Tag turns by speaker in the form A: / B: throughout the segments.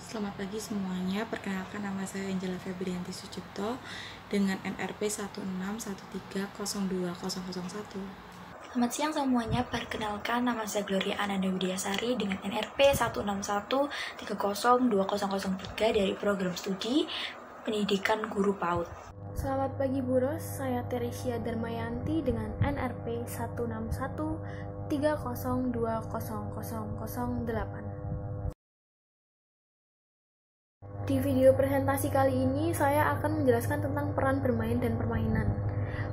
A: Selamat pagi semuanya, perkenalkan nama saya Angela Febrianti Sucipto dengan NRP 161302001.
B: Selamat siang semuanya, perkenalkan nama saya Gloria Ananda Widiasari dengan NRP 161302003 dari program studi Pendidikan Guru PAUD.
C: Selamat pagi Bu Ros, saya Teresia Darmayanti dengan NRP 161302008. Di video presentasi kali ini, saya akan menjelaskan tentang peran bermain dan permainan.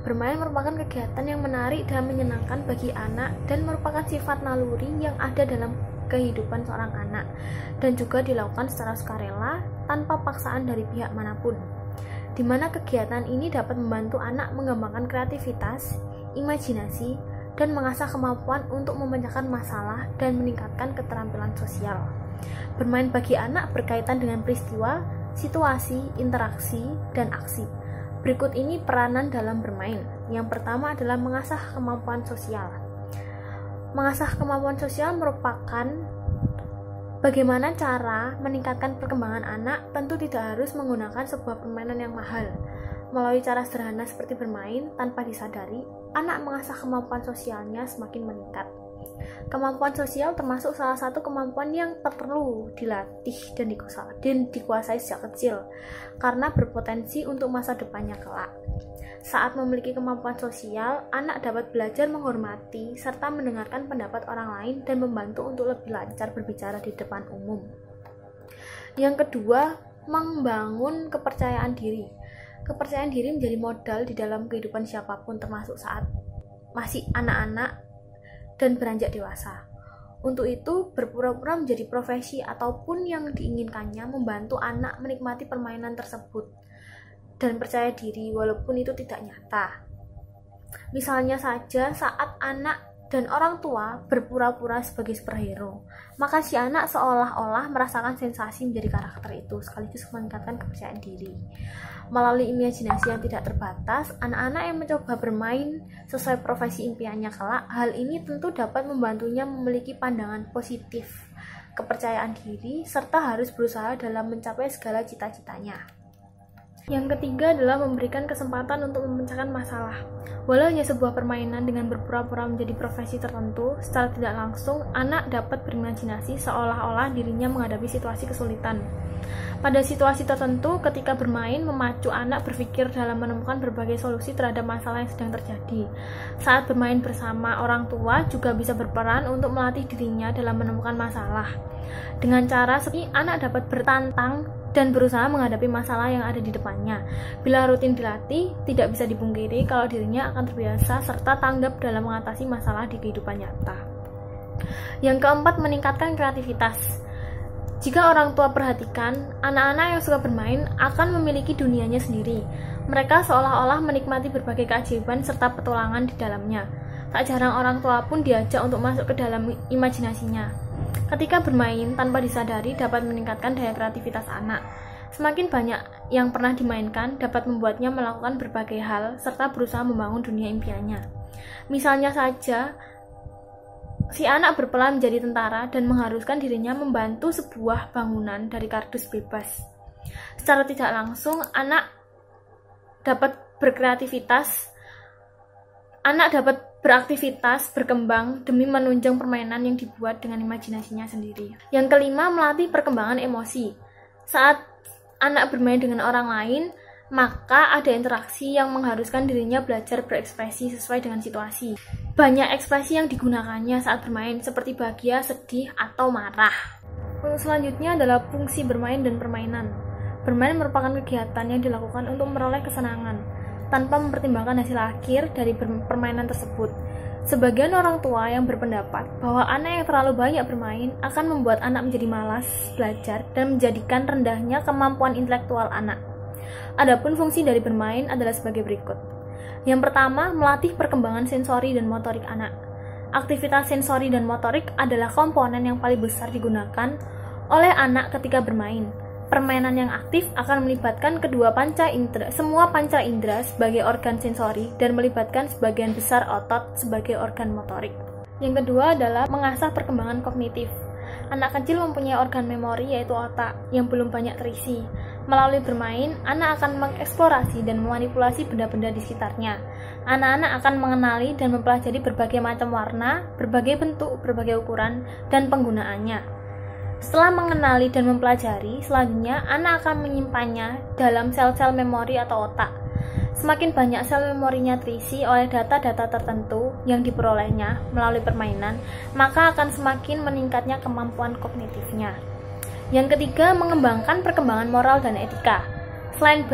C: Bermain merupakan kegiatan yang menarik dan menyenangkan bagi anak dan merupakan sifat naluri yang ada dalam kehidupan seorang anak dan juga dilakukan secara sukarela tanpa paksaan dari pihak manapun, di mana kegiatan ini dapat membantu anak mengembangkan kreativitas, imajinasi, dan mengasah kemampuan untuk memecahkan masalah dan meningkatkan keterampilan sosial. Bermain bagi anak berkaitan dengan peristiwa, situasi, interaksi, dan aksi. Berikut ini peranan dalam bermain. Yang pertama adalah mengasah kemampuan sosial. Mengasah kemampuan sosial merupakan bagaimana cara meningkatkan perkembangan anak. Tentu tidak harus menggunakan sebuah permainan yang mahal. Melalui cara sederhana seperti bermain, tanpa disadari, anak mengasah kemampuan sosialnya semakin meningkat. Kemampuan sosial termasuk salah satu kemampuan yang perlu dilatih dan dikuasai sejak kecil, karena berpotensi untuk masa depannya kelak. Saat memiliki kemampuan sosial, anak dapat belajar menghormati serta mendengarkan pendapat orang lain dan membantu untuk lebih lancar berbicara di depan umum. Yang kedua, membangun kepercayaan diri. Kepercayaan diri menjadi modal di dalam kehidupan siapapun, termasuk saat masih anak-anak dan beranjak dewasa. Untuk itu, berpura-pura menjadi profesi ataupun yang diinginkannya membantu anak menikmati permainan tersebut dan percaya diri walaupun itu tidak nyata. Misalnya saja saat anak dan orang tua berpura-pura sebagai superhero, maka si anak seolah-olah merasakan sensasi menjadi karakter itu, sekaligus meningkatkan kepercayaan diri. Melalui imajinasi yang tidak terbatas, anak-anak yang mencoba bermain sesuai profesi impiannya kelak, hal ini tentu dapat membantunya memiliki pandangan positif, kepercayaan diri, serta harus berusaha dalam mencapai segala cita-citanya. Yang ketiga adalah memberikan kesempatan untuk memecahkan masalah. Walau hanya sebuah permainan dengan berpura-pura menjadi profesi tertentu, secara tidak langsung, anak dapat berimajinasi seolah-olah dirinya menghadapi situasi kesulitan. Pada situasi tertentu, ketika bermain memacu anak berpikir dalam menemukan berbagai solusi terhadap masalah yang sedang terjadi. Saat bermain bersama orang tua juga bisa berperan untuk melatih dirinya dalam menemukan masalah. Dengan cara seperti anak dapat bertantang dan berusaha menghadapi masalah yang ada di depannya. Bila rutin dilatih, tidak bisa dipungkiri kalau dirinya akan terbiasa serta tanggap dalam mengatasi masalah di kehidupan nyata. Yang keempat, meningkatkan kreativitas. Jika orang tua perhatikan, anak-anak yang suka bermain akan memiliki dunianya sendiri. Mereka seolah-olah menikmati berbagai keajaiban serta petualangan di dalamnya. Tak jarang orang tua pun diajak untuk masuk ke dalam imajinasinya. Ketika bermain tanpa disadari dapat meningkatkan daya kreativitas anak. Semakin banyak yang pernah dimainkan dapat membuatnya melakukan berbagai hal serta berusaha membangun dunia impiannya. Misalnya saja, si anak berperan menjadi tentara dan mengharuskan dirinya membantu sebuah bangunan dari kardus bebas. Secara tidak langsung, anak dapat beraktivitas, berkembang demi menunjang permainan yang dibuat dengan imajinasinya sendiri. Yang kelima, melatih perkembangan emosi. Saat anak bermain dengan orang lain, maka ada interaksi yang mengharuskan dirinya belajar berekspresi sesuai dengan situasi. Banyak ekspresi yang digunakannya saat bermain, seperti bahagia, sedih, atau marah. Selanjutnya adalah fungsi bermain dan permainan. Bermain merupakan kegiatan yang dilakukan untuk memperoleh kesenangan, tanpa mempertimbangkan hasil akhir dari permainan tersebut. Sebagian orang tua yang berpendapat bahwa anak yang terlalu banyak bermain akan membuat anak menjadi malas belajar dan menjadikan rendahnya kemampuan intelektual anak. Adapun fungsi dari bermain adalah sebagai berikut. Yang pertama, melatih perkembangan sensori dan motorik anak. Aktivitas sensori dan motorik adalah komponen yang paling besar digunakan oleh anak ketika bermain. Permainan yang aktif akan melibatkan semua panca indera sebagai organ sensori dan melibatkan sebagian besar otot sebagai organ motorik. Yang kedua adalah mengasah perkembangan kognitif. Anak kecil mempunyai organ memori yaitu otak yang belum banyak terisi. Melalui bermain, anak akan mengeksplorasi dan memanipulasi benda-benda di sekitarnya. Anak-anak akan mengenali dan mempelajari berbagai macam warna, berbagai bentuk, berbagai ukuran, dan penggunaannya. Setelah mengenali dan mempelajari, selanjutnya anak akan menyimpannya dalam sel-sel memori atau otak. Semakin banyak sel memorinya terisi oleh data-data tertentu yang diperolehnya melalui permainan, maka akan semakin meningkatnya kemampuan kognitifnya. Yang ketiga, mengembangkan perkembangan moral dan etika. Selain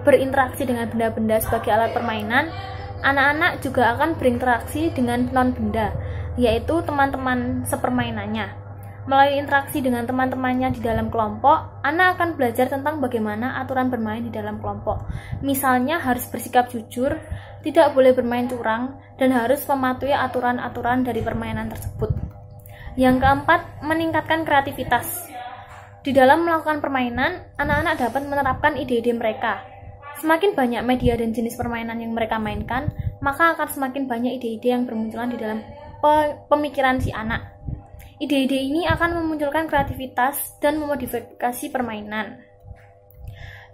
C: berinteraksi dengan benda-benda sebagai alat permainan, anak-anak juga akan berinteraksi dengan non-benda, yaitu teman-teman sepermainannya. Melalui interaksi dengan teman-temannya di dalam kelompok, anak akan belajar tentang bagaimana aturan bermain di dalam kelompok. Misalnya harus bersikap jujur, tidak boleh bermain curang, dan harus mematuhi aturan-aturan dari permainan tersebut. Yang keempat, meningkatkan kreativitas. Di dalam melakukan permainan, anak-anak dapat menerapkan ide-ide mereka. Semakin banyak media dan jenis permainan yang mereka mainkan, maka akan semakin banyak ide-ide yang bermunculan di dalam pemikiran si anak. Ide-ide ini akan memunculkan kreativitas dan memodifikasi permainan.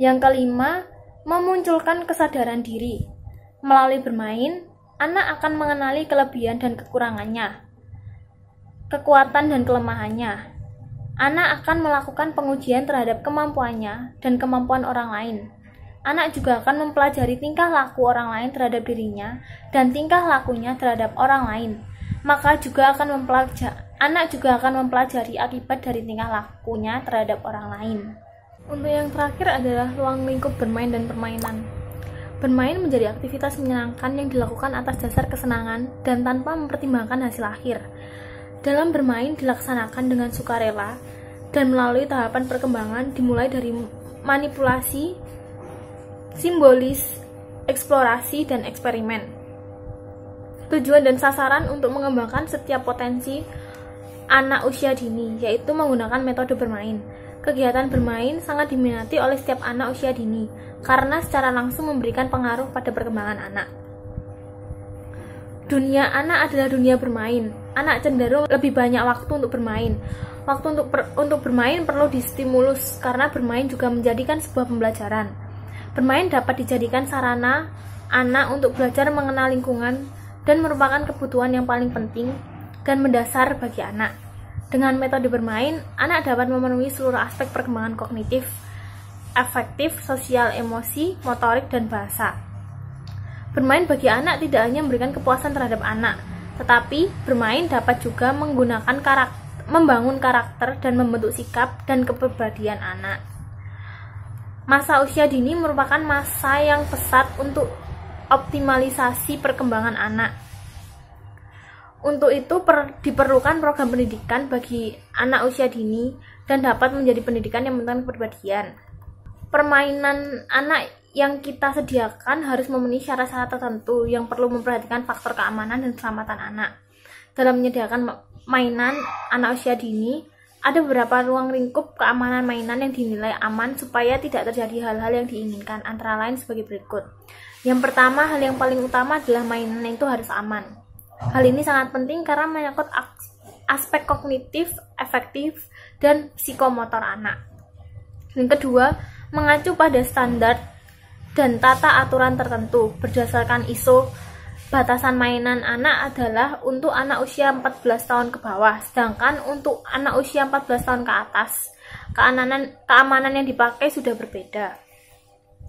C: Yang kelima, memunculkan kesadaran diri. Melalui bermain, anak akan mengenali kelebihan dan kekurangannya, kekuatan dan kelemahannya. Anak akan melakukan pengujian terhadap kemampuannya dan kemampuan orang lain. Anak juga akan mempelajari tingkah laku orang lain terhadap dirinya dan tingkah lakunya terhadap orang lain. Anak juga akan mempelajari akibat dari tingkah lakunya terhadap orang lain. Untuk yang terakhir adalah ruang lingkup bermain dan permainan. Bermain menjadi aktivitas menyenangkan yang dilakukan atas dasar kesenangan dan tanpa mempertimbangkan hasil akhir. Dalam bermain dilaksanakan dengan sukarela dan melalui tahapan perkembangan dimulai dari manipulasi, simbolis, eksplorasi, dan eksperimen. Tujuan dan sasaran untuk mengembangkan setiap potensi anak usia dini, yaitu menggunakan metode bermain. Kegiatan bermain sangat diminati oleh setiap anak usia dini, karena secara langsung memberikan pengaruh pada perkembangan anak. Dunia anak adalah dunia bermain. Anak cenderung lebih banyak waktu untuk bermain. Waktu untuk bermain perlu distimulus, karena bermain juga menjadikan sebuah pembelajaran. Bermain dapat dijadikan sarana anak untuk belajar mengenal lingkungan dan merupakan kebutuhan yang paling penting dan mendasar bagi anak. Dengan metode bermain, anak dapat memenuhi seluruh aspek perkembangan kognitif, afektif, sosial, emosi, motorik, dan bahasa. Bermain bagi anak tidak hanya memberikan kepuasan terhadap anak, tetapi bermain dapat juga membangun karakter dan membentuk sikap dan kepribadian anak. Masa usia dini merupakan masa yang pesat untuk optimalisasi perkembangan anak. Untuk itu diperlukan program pendidikan bagi anak usia dini dan dapat menjadi pendidikan yang menentang kepribadian. Permainan anak yang kita sediakan harus memenuhi syarat-syarat tertentu yang perlu memperhatikan faktor keamanan dan keselamatan anak. Dalam menyediakan mainan anak usia dini, ada beberapa ruang lingkup keamanan mainan yang dinilai aman supaya tidak terjadi hal-hal yang diinginkan, antara lain sebagai berikut. Yang pertama, hal yang paling utama adalah mainan itu harus aman. Hal ini sangat penting karena menyangkut aspek kognitif, efektif, dan psikomotor anak. Yang kedua, mengacu pada standar dan tata aturan tertentu. Berdasarkan ISO, batasan mainan anak adalah untuk anak usia 14 tahun ke bawah, sedangkan untuk anak usia 14 tahun ke atas, keamanan yang dipakai sudah berbeda.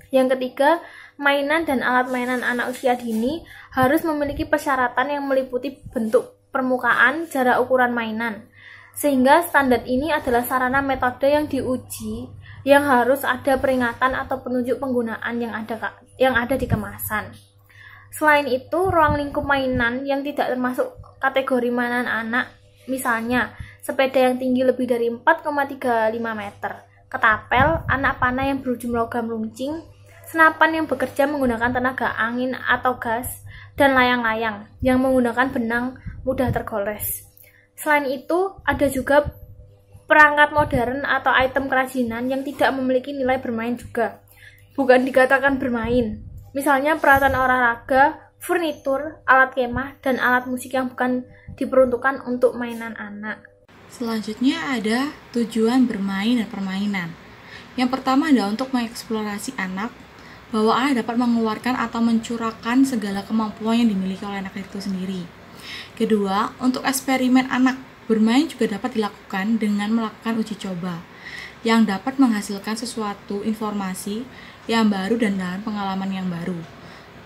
C: Yang ketiga, mainan dan alat mainan anak usia dini harus memiliki persyaratan yang meliputi bentuk permukaan, jarak ukuran mainan. Sehingga standar ini adalah sarana metode yang diuji, yang harus ada peringatan atau penunjuk penggunaan yang ada di kemasan. Selain itu, ruang lingkup mainan yang tidak termasuk kategori mainan anak, misalnya sepeda yang tinggi lebih dari 4,35 meter, ketapel, anak panah yang berujung logam luncing, senapan yang bekerja menggunakan tenaga angin atau gas, dan layang-layang yang menggunakan benang mudah tergoles. Selain itu, ada juga perangkat modern atau item kerajinan yang tidak memiliki nilai bermain juga, bukan dikatakan bermain. Misalnya peralatan olahraga, furnitur, alat kemah, dan alat musik yang bukan diperuntukkan untuk mainan anak.
A: Selanjutnya ada tujuan bermain dan permainan. Yang pertama adalah untuk mengeksplorasi anak, bahwa anak dapat mengeluarkan atau mencurahkan segala kemampuan yang dimiliki oleh anak itu sendiri. Kedua, untuk eksperimen anak, bermain juga dapat dilakukan dengan melakukan uji coba, yang dapat menghasilkan sesuatu informasi yang baru dan dalam pengalaman yang baru.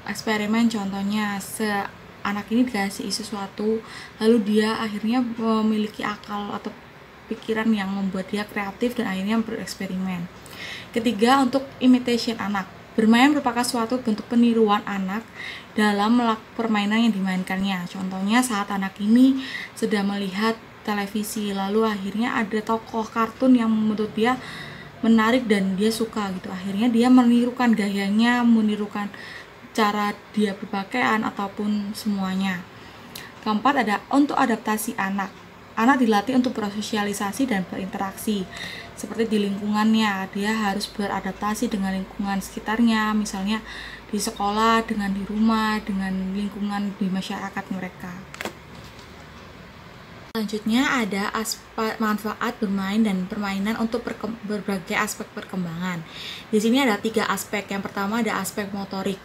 A: Eksperimen contohnya, anak ini dikasih sesuatu, lalu dia akhirnya memiliki akal atau pikiran yang membuat dia kreatif dan akhirnya bereksperimen. Ketiga, untuk imitation anak. Bermain merupakan suatu bentuk peniruan anak dalam melakukan permainan yang dimainkannya. Contohnya saat anak ini sedang melihat televisi, lalu akhirnya ada tokoh kartun yang menurut dia menarik dan dia suka gitu. Akhirnya dia menirukan gayanya, menirukan cara dia berpakaian ataupun semuanya. Keempat, ada untuk adaptasi anak. Anak dilatih untuk bersosialisasi dan berinteraksi. Seperti di lingkungannya, dia harus beradaptasi dengan lingkungan sekitarnya, misalnya di sekolah, dengan di rumah, dengan lingkungan di masyarakat mereka. Selanjutnya ada manfaat bermain dan permainan untuk berbagai aspek perkembangan. Di sini ada 3 aspek. Yang pertama ada aspek motorik.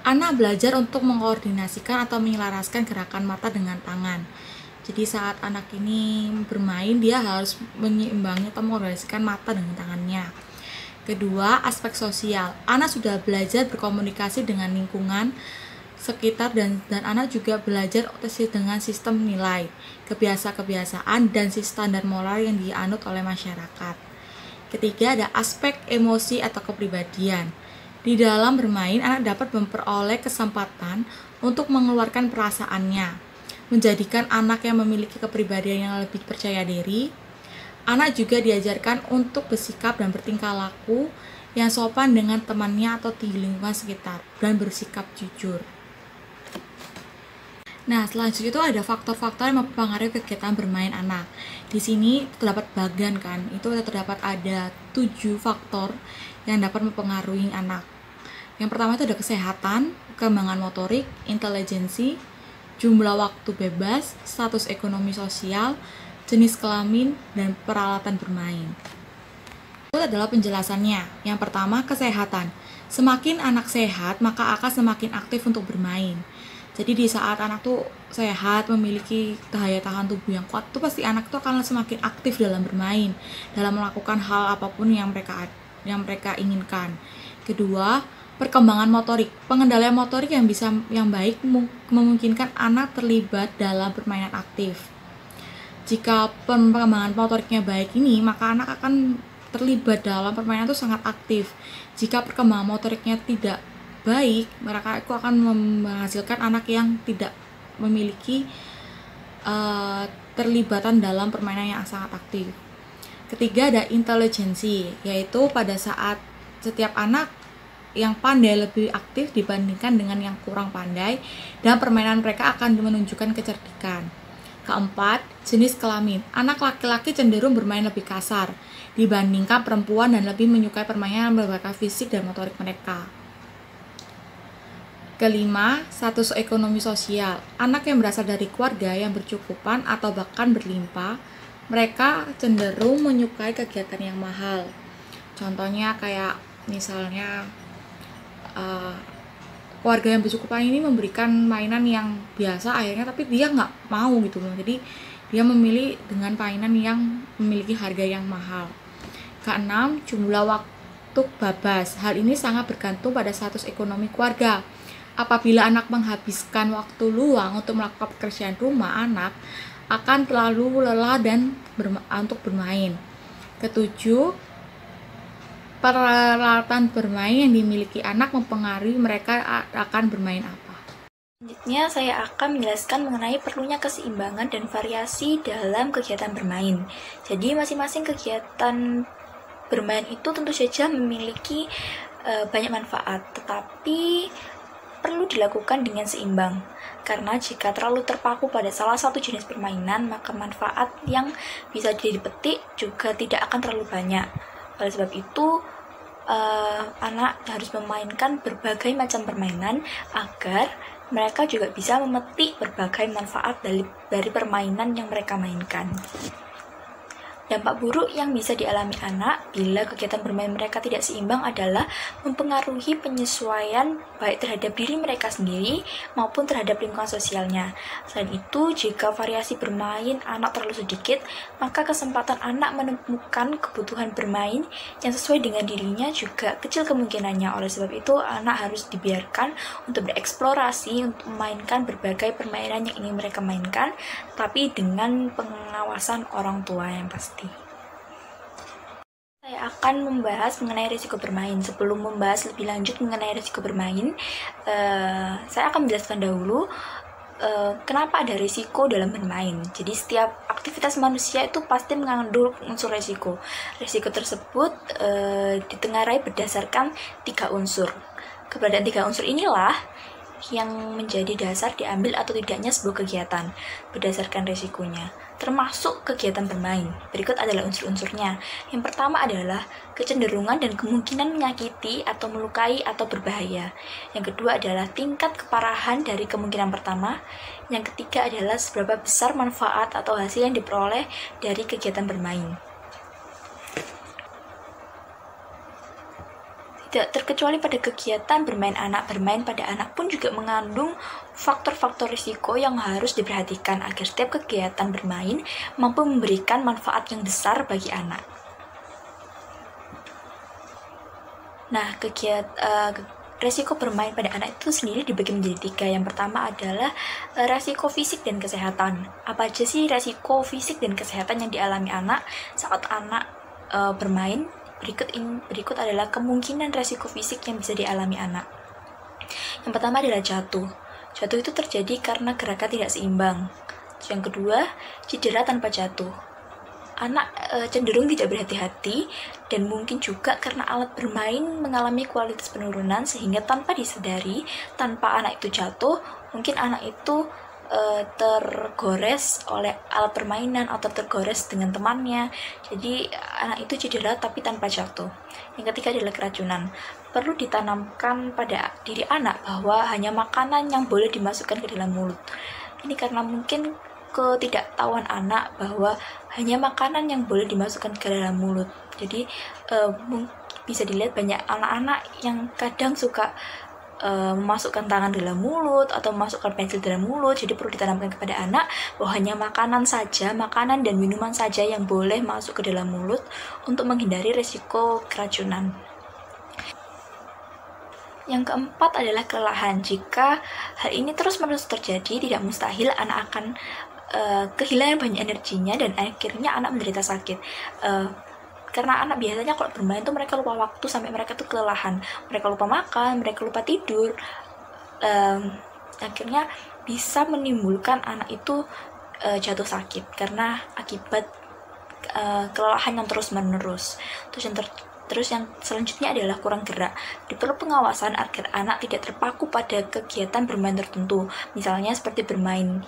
A: Anak belajar untuk mengkoordinasikan atau menyelaraskan gerakan mata dengan tangan. Jadi saat anak ini bermain, dia harus menyeimbangi atau mengkoordinasikan mata dengan tangannya. Kedua, aspek sosial. Anak sudah belajar berkomunikasi dengan lingkungan sekitar dan anak juga belajar dengan sistem nilai, kebiasaan dan standar moral yang dianut oleh masyarakat. Ketiga, ada aspek emosi atau kepribadian. Di dalam bermain, anak dapat memperoleh kesempatan untuk mengeluarkan perasaannya, menjadikan anak yang memiliki kepribadian yang lebih percaya diri. Anak juga diajarkan untuk bersikap dan bertingkah laku yang sopan dengan temannya atau di lingkungan sekitar, dan bersikap jujur. Nah, selanjutnya itu ada faktor-faktor yang mempengaruhi kegiatan bermain anak. Di sini terdapat bagan kan, itu terdapat ada 7 faktor yang dapat mempengaruhi anak. Yang pertama itu ada kesehatan, perkembangan motorik, intelijensi, jumlah waktu bebas, status ekonomi sosial, jenis kelamin, dan peralatan bermain. Itu adalah penjelasannya. Yang pertama, kesehatan. Semakin anak sehat, maka akan semakin aktif untuk bermain. Jadi di saat anak tuh sehat, memiliki daya tahan tubuh yang kuat, tuh pasti anak tuh akan semakin aktif dalam bermain, dalam melakukan hal apapun yang mereka inginkan. Kedua, perkembangan motorik. Pengendalian motorik yang baik memungkinkan anak terlibat dalam permainan aktif. Jika perkembangan motoriknya baik ini, maka anak akan terlibat dalam permainan itu sangat aktif. Jika perkembangan motoriknya tidak baik, mereka itu akan menghasilkan anak yang tidak memiliki terlibatan dalam permainan yang sangat aktif. Ketiga, ada intelijensi, yaitu pada saat setiap anak yang pandai lebih aktif dibandingkan dengan yang kurang pandai, dan permainan mereka akan menunjukkan kecerdikan. Keempat, jenis kelamin. Anak laki-laki cenderung bermain lebih kasar dibandingkan perempuan dan lebih menyukai permainan yang berbakat fisik dan motorik mereka. Kelima, status ekonomi sosial. Anak yang berasal dari keluarga yang bercukupan atau bahkan berlimpah, mereka cenderung menyukai kegiatan yang mahal. Contohnya kayak misalnya keluarga yang bercukupan ini memberikan mainan yang biasa akhirnya, tapi dia nggak mau gitu loh. Jadi dia memilih dengan mainan yang memiliki harga yang mahal. Keenam, jumlah waktu bebas. Hal ini sangat bergantung pada status ekonomi keluarga. Apabila anak menghabiskan waktu luang untuk melakukan pekerjaan rumah, anak akan terlalu lelah dan untuk bermain. Ketujuh, peralatan bermain yang dimiliki anak mempengaruhi mereka akan bermain apa.
B: Selanjutnya saya akan menjelaskan mengenai perlunya keseimbangan dan variasi dalam kegiatan bermain. Jadi masing-masing kegiatan bermain itu tentu saja memiliki banyak manfaat, tetapi perlu dilakukan dengan seimbang. Karena jika terlalu terpaku pada salah satu jenis permainan, maka manfaat yang bisa dipetik juga tidak akan terlalu banyak. Oleh sebab itu, anak harus memainkan berbagai macam permainan agar mereka juga bisa memetik berbagai manfaat dari permainan yang mereka mainkan. Dampak buruk yang bisa dialami anak bila kegiatan bermain mereka tidak seimbang adalah mempengaruhi penyesuaian baik terhadap diri mereka sendiri maupun terhadap lingkungan sosialnya. Selain itu, jika variasi bermain anak terlalu sedikit, maka kesempatan anak menemukan kebutuhan bermain yang sesuai dengan dirinya juga kecil kemungkinannya. Oleh sebab itu, anak harus dibiarkan untuk bereksplorasi, untuk memainkan berbagai permainan yang ingin mereka mainkan, tapi dengan pengawasan orang tua yang pasti. Saya akan membahas mengenai risiko bermain. Sebelum membahas lebih lanjut mengenai risiko bermain, saya akan menjelaskan dahulu kenapa ada risiko dalam bermain. Jadi setiap aktivitas manusia itu pasti mengandung unsur risiko. Risiko tersebut ditengarai berdasarkan 3 unsur. Keberadaan 3 unsur inilah yang menjadi dasar diambil atau tidaknya sebuah kegiatan berdasarkan risikonya, termasuk kegiatan bermain. Berikut adalah unsur-unsurnya. Yang pertama adalah kecenderungan dan kemungkinan menyakiti atau melukai atau berbahaya. Yang kedua adalah tingkat keparahan dari kemungkinan pertama. Yang ketiga adalah seberapa besar manfaat atau hasil yang diperoleh dari kegiatan bermain. Tidak terkecuali pada kegiatan bermain pada anak pun juga mengandung faktor-faktor risiko yang harus diperhatikan agar setiap kegiatan bermain mampu memberikan manfaat yang besar bagi anak. Nah, resiko bermain pada anak itu sendiri dibagi menjadi 3. Yang pertama adalah resiko fisik dan kesehatan. Apa aja sih resiko fisik dan kesehatan yang dialami anak saat anak bermain? Berikut adalah kemungkinan resiko fisik yang bisa dialami anak. Yang pertama adalah jatuh. Jatuh itu terjadi karena gerakan tidak seimbang. Yang kedua, cedera tanpa jatuh. Anak cenderung tidak berhati-hati dan mungkin juga karena alat bermain mengalami kualitas penurunan sehingga tanpa disadari, tanpa anak itu jatuh, mungkin anak itu tergores oleh alat permainan atau tergores dengan temannya. Jadi anak itu cedera tapi tanpa jatuh. Yang ketiga adalah keracunan. Perlu ditanamkan pada diri anak bahwa hanya makanan yang boleh dimasukkan ke dalam mulut. Ini karena mungkin ketidaktahuan anak bahwa hanya makanan yang boleh dimasukkan ke dalam mulut. Jadi bisa dilihat banyak anak-anak yang kadang suka memasukkan tangan dalam mulut atau memasukkan pensil dalam mulut. Jadi perlu ditanamkan kepada anak bahwa hanya makanan dan minuman saja yang boleh masuk ke dalam mulut untuk menghindari risiko keracunan. Yang keempat adalah kelelahan. Jika hal ini terus-menerus terjadi, tidak mustahil anak akan kehilangan banyak energinya dan akhirnya anak menderita sakit. Karena anak biasanya kalau bermain tuh mereka lupa waktu sampai mereka tuh kelelahan. Mereka lupa makan, mereka lupa tidur. Akhirnya bisa menimbulkan anak itu jatuh sakit karena akibat kelelahan yang terus-menerus. Terus yang selanjutnya adalah kurang gerak. Diperlu pengawasan agar anak tidak terpaku pada kegiatan bermain tertentu. Misalnya seperti bermain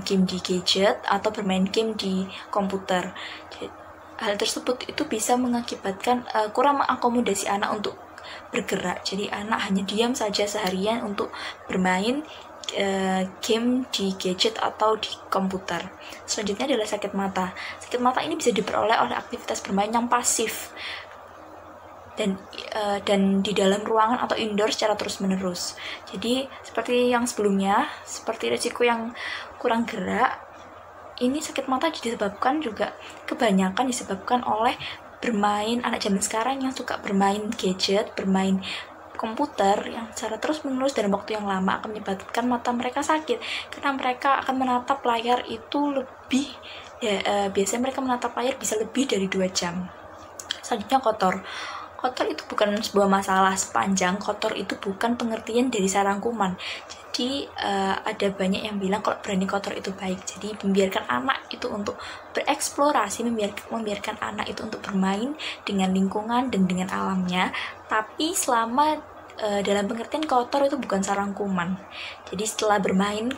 B: game di gadget atau bermain game di komputer. Hal tersebut itu bisa mengakibatkan kurang mengakomodasi anak untuk bergerak. Jadi anak hanya diam saja seharian untuk bermain game di gadget atau di komputer. Selanjutnya adalah sakit mata. Sakit mata ini bisa diperoleh oleh aktivitas bermain yang pasif dan di dalam ruangan atau indoor secara terus-menerus. Jadi seperti yang sebelumnya, seperti risiko yang kurang gerak, ini sakit mata kebanyakan disebabkan oleh bermain anak zaman sekarang yang suka bermain gadget, bermain komputer yang secara terus-menerus dalam waktu yang lama akan menyebabkan mata mereka sakit karena mereka akan menatap layar itu biasanya mereka menatap layar bisa lebih dari 2 jam. Selanjutnya kotor itu bukan sebuah masalah sepanjang kotor itu bukan pengertian dari sarang kuman. Jadi ada banyak yang bilang kalau berani kotor itu baik. Jadi membiarkan anak itu untuk bereksplorasi, membiarkan anak itu untuk bermain dengan lingkungan dan dengan alamnya. Tapi selama dalam pengertian kotor itu bukan sarang kuman. Jadi setelah bermain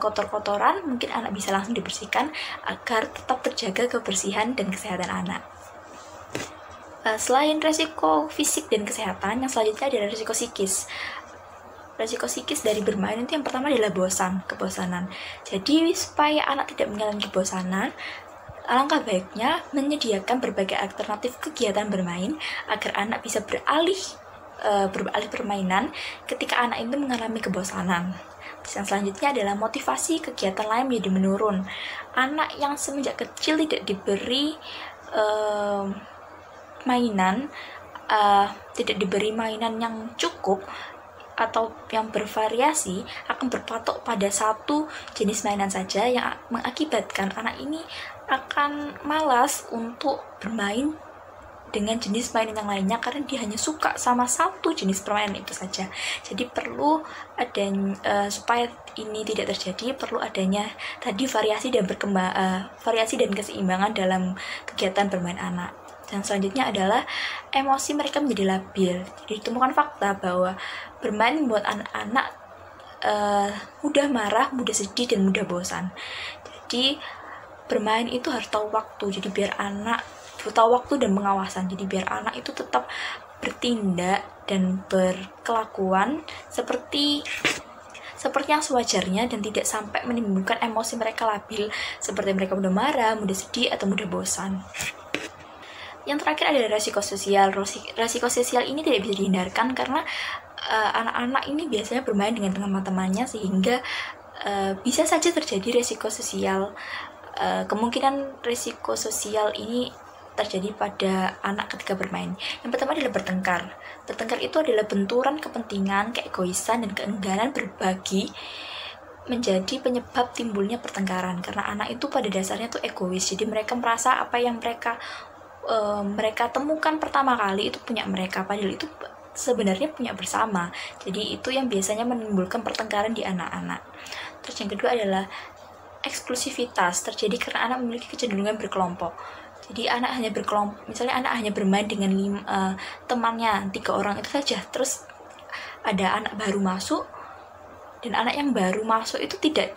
B: kotor-kotoran mungkin anak bisa langsung dibersihkan agar tetap terjaga kebersihan dan kesehatan anak. Selain resiko fisik dan kesehatan, yang selanjutnya adalah resiko psikis. Resiko psikis dari bermain itu yang pertama adalah kebosanan. Jadi supaya anak tidak mengalami kebosanan, Alangkah baiknya menyediakan berbagai alternatif kegiatan bermain agar anak bisa beralih permainan ketika anak itu mengalami kebosanan. Yang selanjutnya adalah motivasi kegiatan lain menjadi menurun. Anak yang semenjak kecil tidak diberi mainan, tidak diberi mainan yang cukup atau yang bervariasi, akan berpatok pada satu jenis mainan saja, yang mengakibatkan anak ini akan malas untuk bermain dengan jenis mainan yang lainnya karena dia hanya suka sama satu jenis permainan itu saja. Jadi perlu adanya supaya ini tidak terjadi, perlu adanya tadi variasi dan keseimbangan dalam kegiatan bermain anak. Dan selanjutnya adalah emosi mereka menjadi labil. Jadi ditemukan fakta bahwa bermain membuat anak-anak mudah marah, mudah sedih, dan mudah bosan. Jadi bermain itu harus tahu waktu. Jadi biar anak tahu waktu dan pengawasan. Jadi biar anak itu tetap bertindak dan berkelakuan seperti yang sewajarnya dan tidak sampai menimbulkan emosi mereka labil seperti mereka mudah marah, mudah sedih, atau mudah bosan. Yang terakhir adalah resiko sosial. Resiko sosial ini tidak bisa dihindarkan karena anak-anak ini biasanya bermain dengan teman-temannya, sehingga bisa saja terjadi resiko sosial. Kemungkinan resiko sosial ini terjadi pada anak ketika bermain. Yang pertama adalah bertengkar. Bertengkar itu adalah benturan kepentingan, keegoisan, dan keengganan berbagi menjadi penyebab timbulnya pertengkaran. Karena anak itu pada dasarnya tuh egois. Jadi mereka merasa apa yang mereka temukan pertama kali itu punya mereka, padahal itu sebenarnya punya bersama. Jadi itu yang biasanya menimbulkan pertengkaran di anak-anak. Terus yang kedua adalah eksklusivitas, terjadi karena anak memiliki kecenderungan berkelompok. Jadi anak hanya berkelompok, misalnya anak hanya bermain dengan temannya 3 orang itu saja. Terus ada anak baru masuk, dan anak yang baru masuk itu tidak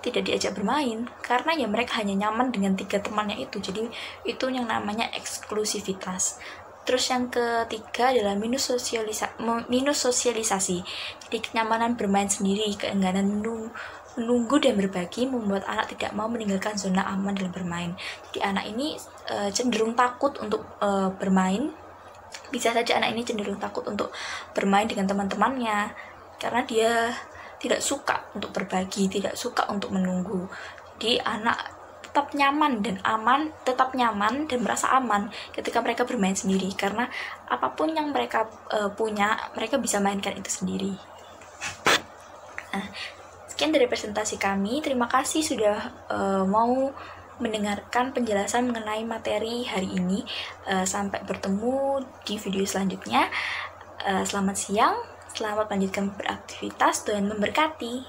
B: diajak bermain karena ya mereka hanya nyaman dengan 3 temannya itu. Jadi itu yang namanya eksklusivitas. Terus yang ketiga adalah minus sosialisasi. Jadi kenyamanan bermain sendiri, keengganan menunggu dan berbagi membuat anak tidak mau meninggalkan zona aman dalam bermain. Jadi anak ini cenderung takut untuk bermain. Bisa saja anak ini cenderung takut untuk bermain dengan teman-temannya karena dia tidak suka untuk berbagi, tidak suka untuk menunggu. Jadi anak tetap nyaman dan merasa aman ketika mereka bermain sendiri, karena apapun yang mereka punya, mereka bisa mainkan itu sendiri. Nah, sekian dari presentasi kami. Terima kasih sudah mau mendengarkan penjelasan mengenai materi hari ini. Sampai bertemu di video selanjutnya. Selamat siang. Selamat melanjutkan beraktivitas, Tuhan memberkati.